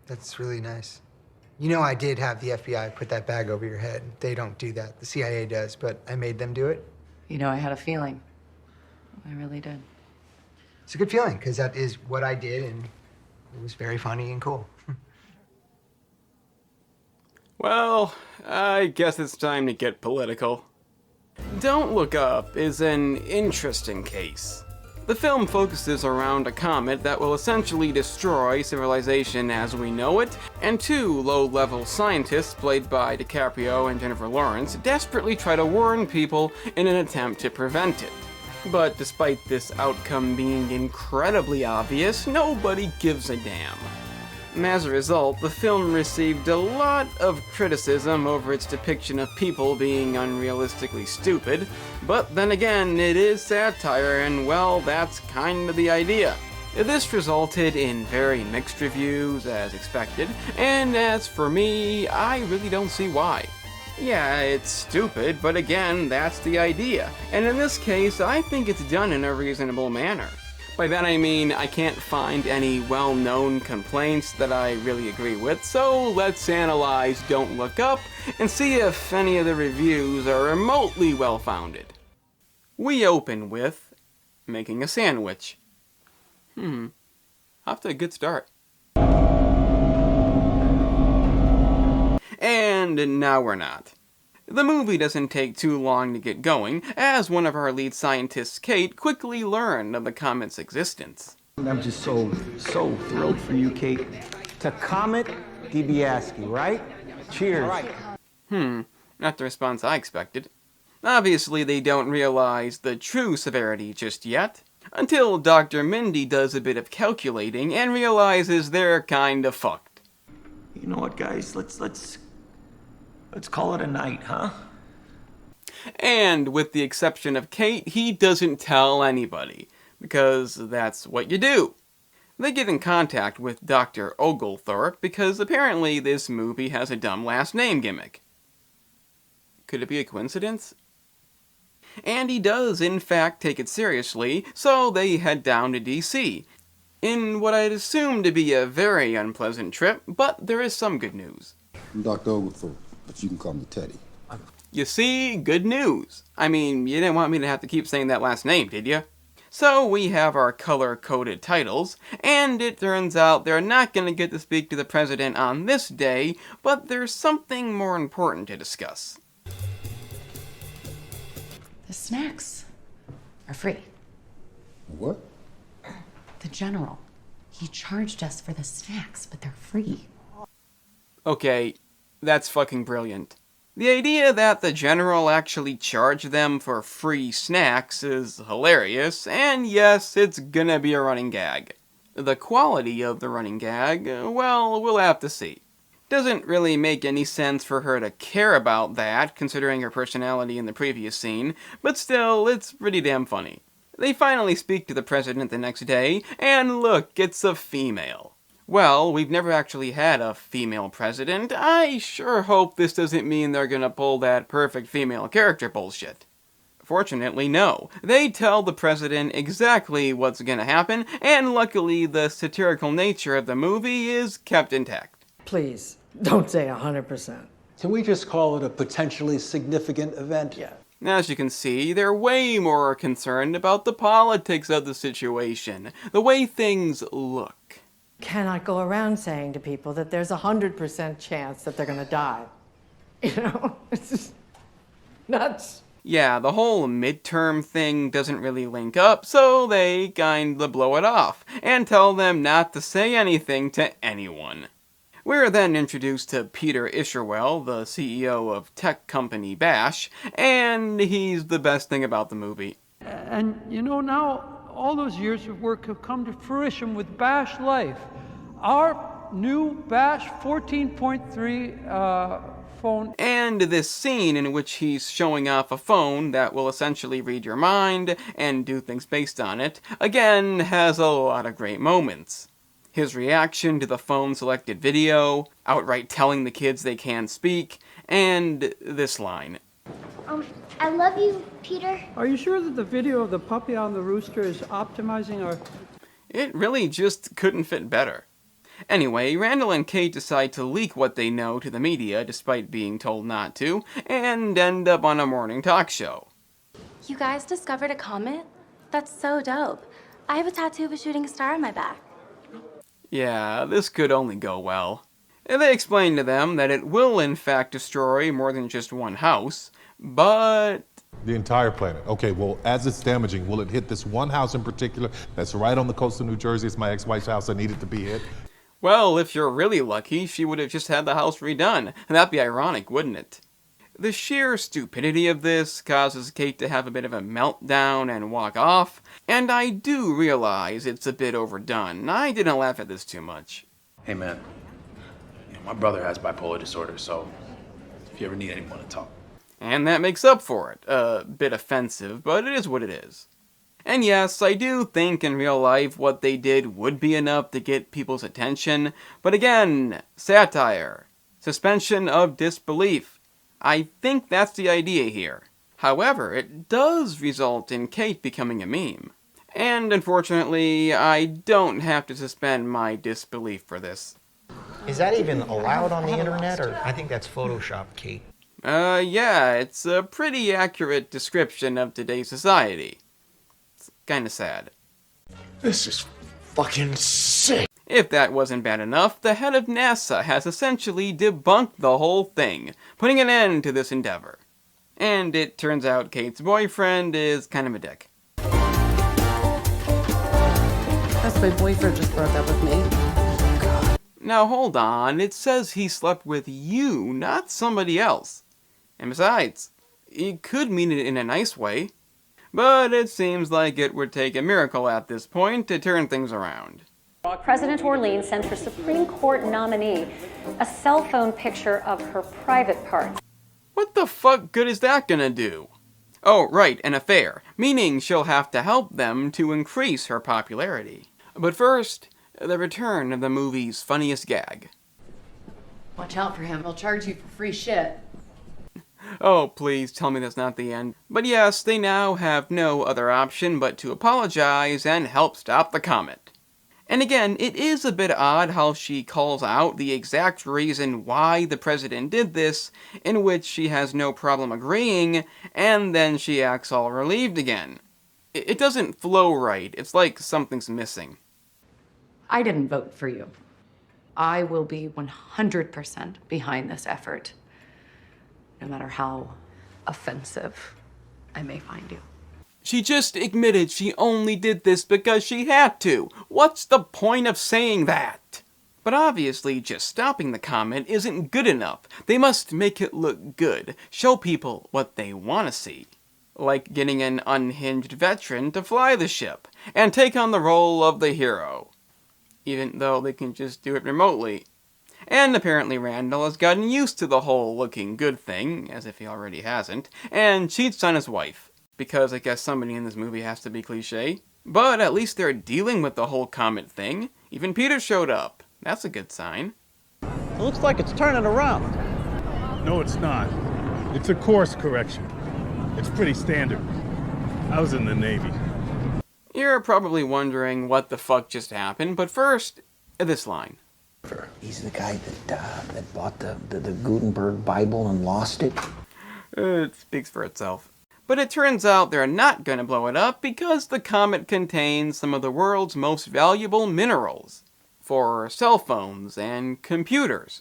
That's really nice. You know, I did have the FBI put that bag over your head. They don't do that. The CIA does, but I made them do it. You know, I had a feeling. I really did. It's a good feeling, because that is what I did, and it was very funny and cool. Well, I guess it's time to get political. Don't Look Up is an interesting case. The film focuses around a comet that will essentially destroy civilization as we know it, and two low-level scientists, played by DiCaprio and Jennifer Lawrence, desperately try to warn people in an attempt to prevent it. But despite this outcome being incredibly obvious, nobody gives a damn. As a result, the film received a lot of criticism over its depiction of people being unrealistically stupid, but then again, it is satire, and well, that's kind of the idea. This resulted in very mixed reviews, as expected, and as for me, I really don't see why. Yeah, it's stupid, but again, that's the idea, and in this case, I think it's done in a reasonable manner. By that I mean I can't find any well-known complaints that I really agree with, so let's analyze Don't Look Up and see if any of the reviews are remotely well-founded. We open with making a sandwich. Off to a good start. And now we're not. The movie doesn't take too long to get going, as one of our lead scientists, Cate, quickly learned of the comet's existence. I'm just so thrilled for you, Cate. To Comet DiBiase, right? Cheers. All right. Not the response I expected. Obviously, they don't realize the true severity just yet, until Dr. Mindy does a bit of calculating and realizes they're kinda fucked. You know what, guys? Let's call it a night, huh? And with the exception of Cate, he doesn't tell anybody, because that's what you do. They get in contact with Dr. Oglethorpe because apparently this movie has a dumb last name gimmick. Could it be a coincidence? And he does, in fact, take it seriously, so they head down to DC, in what I'd assume to be a very unpleasant trip, but there is some good news. I'm Dr. Oglethorpe, but you can call me Teddy. You see, good news. I mean, you didn't want me to have to keep saying that last name, did you? So we have our color-coded titles, and it turns out they're not going to get to speak to the president on this day, but there's something more important to discuss. The snacks are free. What? The general, he charged us for the snacks, but they're free. Okay, that's fucking brilliant. The idea that the general actually charged them for free snacks is hilarious, and yes, it's gonna be a running gag. The quality of the running gag, well, we'll have to see. Doesn't really make any sense for her to care about that, considering her personality in the previous scene, but still, it's pretty damn funny. They finally speak to the president the next day, and look, it's a female. Well, we've never actually had a female president. I sure hope this doesn't mean they're gonna pull that perfect female character bullshit. Fortunately, no. They tell the president exactly what's gonna happen, and luckily the satirical nature of the movie is kept intact. Please, don't say 100%. Can we just call it a potentially significant event? Yeah. As you can see, they're way more concerned about the politics of the situation, the way things look. Cannot go around saying to people that there's 100% chance that they're gonna die. You know, it's just nuts. Yeah, the whole midterm thing doesn't really link up, so they kinda blow it off, and tell them not to say anything to anyone. We're then introduced to Peter Isherwell, the CEO of tech company Bash, and he's the best thing about the movie. And you know, now all those years of work have come to fruition with Bash Life. Our new Bash 14.3 phone. And this scene in which he's showing off a phone that will essentially read your mind and do things based on it, again has a lot of great moments. His reaction to the phone-selected video, outright telling the kids they can't speak, and this line. I love you, Peter. Are you sure that the video of the puppy on the rooster is optimizing our... It really just couldn't fit better. Anyway, Randall and Cate decide to leak what they know to the media, despite being told not to, and end up on a morning talk show. You guys discovered a comet? That's so dope. I have a tattoo of a shooting star on my back. Yeah, this could only go well. They explain to them that it will in fact destroy more than just one house, but... The entire planet. Okay, well, as it's damaging, will it hit this one house in particular that's right on the coast of New Jersey? It's my ex-wife's house. I need it to be hit. Well, if you're really lucky, she would have just had the house redone. And that'd be ironic, wouldn't it? The sheer stupidity of this causes Cate to have a bit of a meltdown and walk off, and I do realize it's a bit overdone. I didn't laugh at this too much. Hey man, my brother has bipolar disorder, so if you ever need anyone to talk. And that makes up for it. A bit offensive, but it is what it is. And yes, I do think in real life what they did would be enough to get people's attention, but again, satire, suspension of disbelief. I think that's the idea here. However, it does result in Cate becoming a meme. And unfortunately, I don't have to suspend my disbelief for this. Is that even allowed on the internet, or I think that's Photoshop, Cate? Yeah, it's a pretty accurate description of today's society. It's kinda sad. This is fucking sick. If that wasn't bad enough, the head of NASA has essentially debunked the whole thing, putting an end to this endeavor. And it turns out Cate's boyfriend is kind of a dick. That's my boyfriend just broke up with me. Now hold on, it says he slept with you, not somebody else. And besides, it could mean it in a nice way. But it seems like it would take a miracle at this point to turn things around. President Orleans sent her Supreme Court nominee a cell phone picture of her private parts. What the fuck good is that gonna do? Oh, right, an affair, meaning she'll have to help them to increase her popularity. But first, the return of the movie's funniest gag. Watch out for him, he'll charge you for free shit. Oh, please tell me that's not the end. But yes, they now have no other option but to apologize and help stop the comet. And again, it is a bit odd how she calls out the exact reason why the president did this, in which she has no problem agreeing, and then she acts all relieved again. It doesn't flow right. It's like something's missing. I didn't vote for you. I will be 100% behind this effort, no matter how offensive I may find you. She just admitted she only did this because she had to. What's the point of saying that? But obviously, just stopping the comet isn't good enough. They must make it look good, show people what they want to see. Like getting an unhinged veteran to fly the ship, and take on the role of the hero. Even though they can just do it remotely. And apparently Randall has gotten used to the whole looking good thing, as if he already hasn't, and cheats on his wife. Because I guess somebody in this movie has to be cliche. But at least they're dealing with the whole comet thing. Even Peter showed up. That's a good sign. It looks like it's turning around. No, it's not. It's a course correction. It's pretty standard. I was in the Navy. You're probably wondering what the fuck just happened, but first, this line. He's the guy that bought the Gutenberg Bible and lost it. It speaks for itself. But it turns out they're not going to blow it up because the comet contains some of the world's most valuable minerals for cell phones and computers,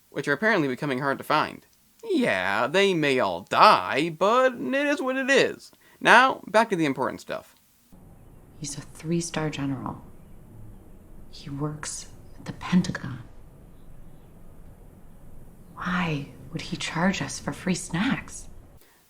which are apparently becoming hard to find. Yeah, they may all die, but it is what it is. Now, back to the important stuff. He's a 3-star general. He works at the Pentagon. Why would he charge us for free snacks?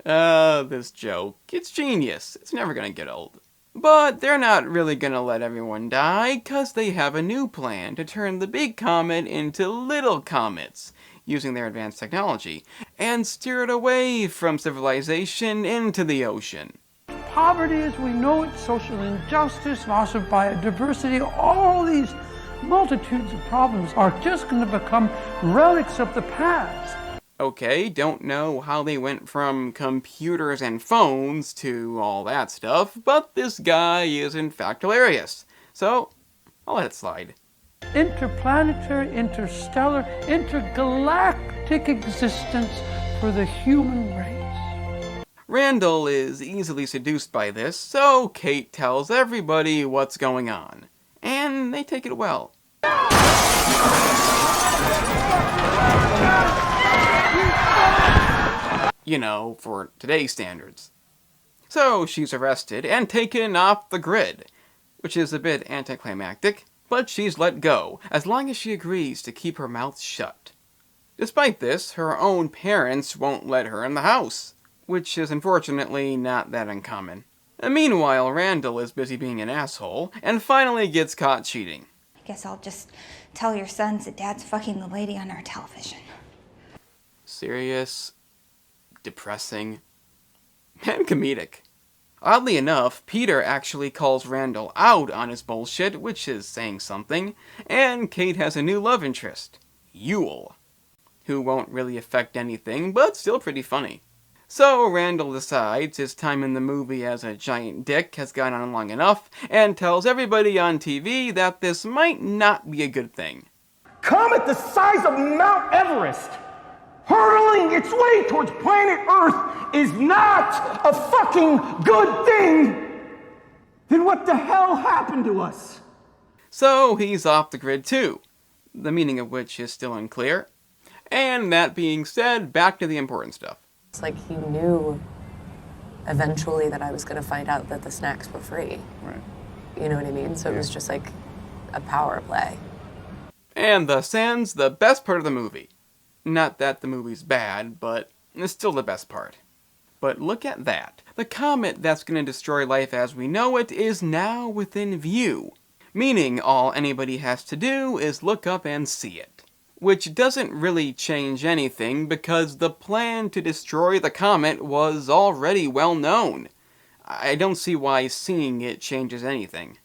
This joke. It's genius. It's never gonna get old. But they're not really gonna let everyone die, cause they have a new plan to turn the big comet into little comets, using their advanced technology, and steer it away from civilization into the ocean. Poverty as we know it, social injustice, loss of biodiversity, all these multitudes of problems are just going to become relics of the past. Okay, don't know how they went from computers and phones to all that stuff, but this guy is in fact hilarious. So, I'll let it slide. interplanetary, interstellar, intergalactic existence for the human race. Randall is easily seduced by this, so Cate tells everybody what's going on. And they take it well. You know, for today's standards. So she's arrested and taken off the grid, which is a bit anticlimactic, but she's let go, as long as she agrees to keep her mouth shut. Despite this, her own parents won't let her in the house, which is unfortunately not that uncommon. And meanwhile, Randall is busy being an asshole, and finally gets caught cheating. I guess I'll just tell your sons that Dad's fucking the lady on our television. Serious, depressing, and comedic. Oddly enough, Peter actually calls Randall out on his bullshit, which is saying something, and Cate has a new love interest, Yule, who won't really affect anything, but still pretty funny. So Randall decides his time in the movie as a giant dick has gone on long enough, and tells everybody on TV that this might not be a good thing. Comet the size of Mount Everest, hurtling its way towards planet Earth, is not a fucking good thing! Then what the hell happened to us? So he's off the grid too, the meaning of which is still unclear. And that being said, back to the important stuff. It's like he knew eventually that I was going to find out that the snacks were free. Right. You know what I mean? So it was just like a power play. And thus ends the best part of the movie. Not that the movie's bad, but it's still the best part. But look at that. The comet that's going to destroy life as we know it is now within view. Meaning all anybody has to do is look up and see it. Which doesn't really change anything because the plan to destroy the comet was already well known. I don't see why seeing it changes anything.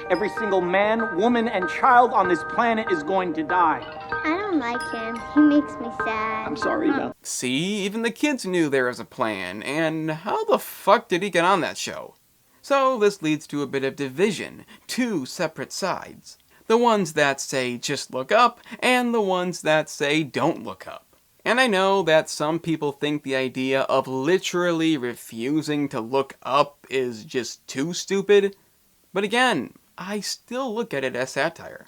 Every single man, woman, and child on this planet is going to die. I don't like him. He makes me sad. I'm sorry, Belle. See, even the kids knew there was a plan, and how the fuck did he get on that show? So this leads to a bit of division, two separate sides. The ones that say just look up, and the ones that say don't look up. And I know that some people think the idea of literally refusing to look up is just too stupid, but again, I still look at it as satire.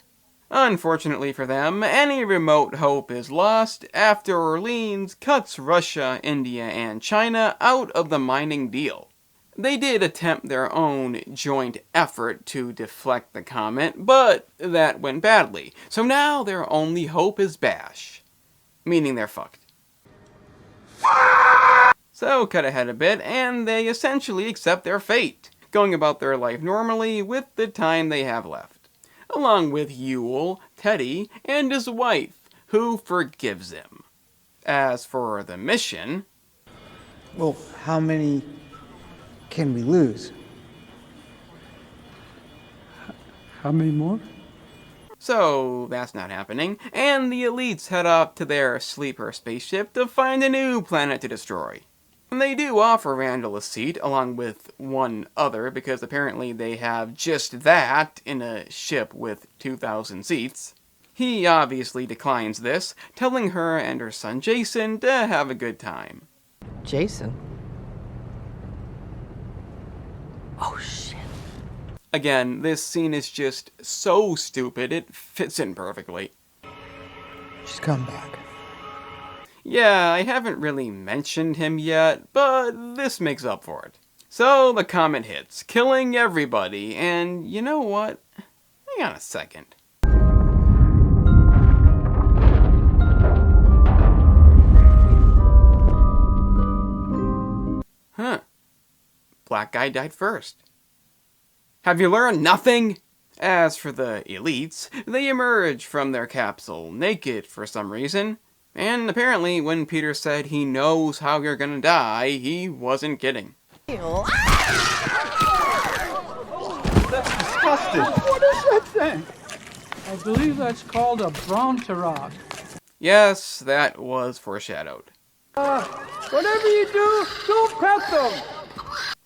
Unfortunately for them, any remote hope is lost after Rylance cuts Russia, India, and China out of the mining deal. They did attempt their own joint effort to deflect the comet, but that went badly, so now their only hope is Bash. Meaning they're fucked. So cut ahead a bit, and they essentially accept their fate, going about their life normally with the time they have left. Along with Yule, Teddy, and his wife, who forgives him. As for the mission... Well, how many can we lose? How many more? So that's not happening, and the elites head off to their sleeper spaceship to find a new planet to destroy. And they do offer Randall a seat, along with one other, because apparently they have just that in a ship with 2,000 seats. He obviously declines this, telling her and her son Jason to have a good time. Jason? Oh, shit. Again, this scene is just so stupid, it fits in perfectly. She's come back. Yeah, I haven't really mentioned him yet, but this makes up for it. So the comet hits, killing everybody, and you know what? Hang on a second. Huh. Black guy died first. Have you learned nothing? As for the elites, they emerge from their capsule naked for some reason. And apparently when Peter said he knows how you're gonna die, he wasn't kidding. That's disgusting. What is that thing? I believe that's called a brontorod. Yes, that was foreshadowed. Whatever you do, don't pet them.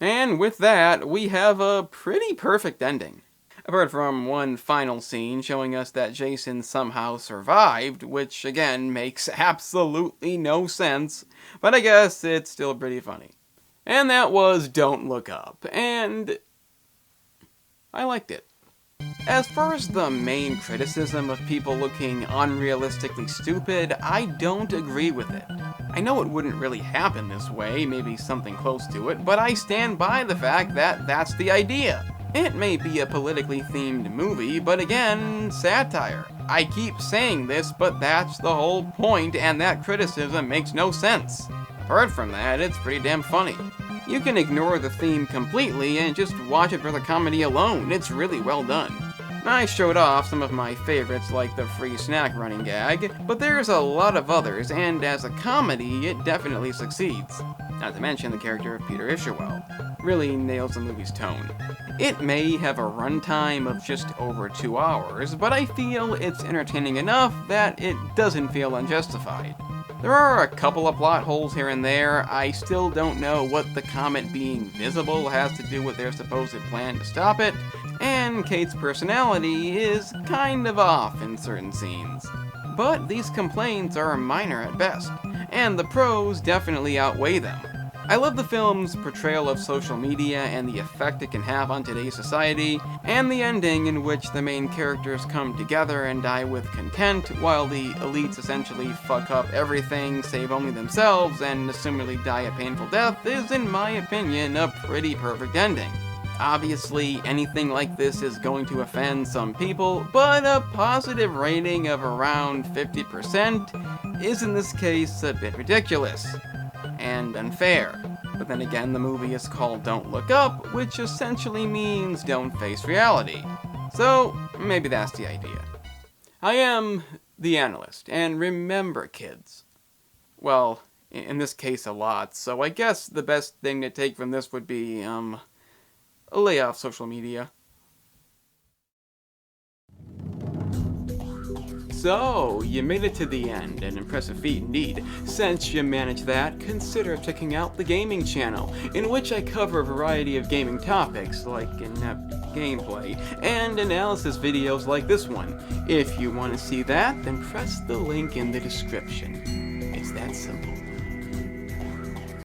And with that, we have a pretty perfect ending. Apart from one final scene showing us that Jason somehow survived, which again makes absolutely no sense, but I guess it's still pretty funny. And that was Don't Look Up, and I liked it. As far as the main criticism of people looking unrealistically stupid, I don't agree with it. I know it wouldn't really happen this way, maybe something close to it, but I stand by the fact that that's the idea. It may be a politically themed movie, but again, satire. I keep saying this, but that's the whole point, and that criticism makes no sense. Apart from that, it's pretty damn funny. You can ignore the theme completely and just watch it for the comedy alone. It's really well done. I showed off some of my favorites like the free snack running gag, but there's a lot of others, and as a comedy, it definitely succeeds. Not to mention the character of Peter Isherwell. Really nails the movie's tone. It may have a runtime of just over 2 hours, but I feel it's entertaining enough that it doesn't feel unjustified. There are a couple of plot holes here and there. I still don't know what the comet being visible has to do with their supposed plan to stop it, and Cate's personality is kind of off in certain scenes. But these complaints are minor at best, and the pros definitely outweigh them. I love the film's portrayal of social media and the effect it can have on today's society, and the ending in which the main characters come together and die with content, while the elites essentially fuck up everything, save only themselves, and assumedly die a painful death is, in my opinion, a pretty perfect ending. Obviously, anything like this is going to offend some people, but a positive rating of around 50% is in this case a bit ridiculous and unfair. But then again, the movie is called Don't Look Up, which essentially means don't face reality. So, maybe that's the idea. I am the analyst, and remember, kids. Well, in this case a lot, so I guess the best thing to take from this would be, lay off social media. So, you made it to the end, an impressive feat indeed. Since you managed that, consider checking out the gaming channel, in which I cover a variety of gaming topics, like in-depth gameplay, and analysis videos like this one. If you want to see that, then press the link in the description. It's that simple.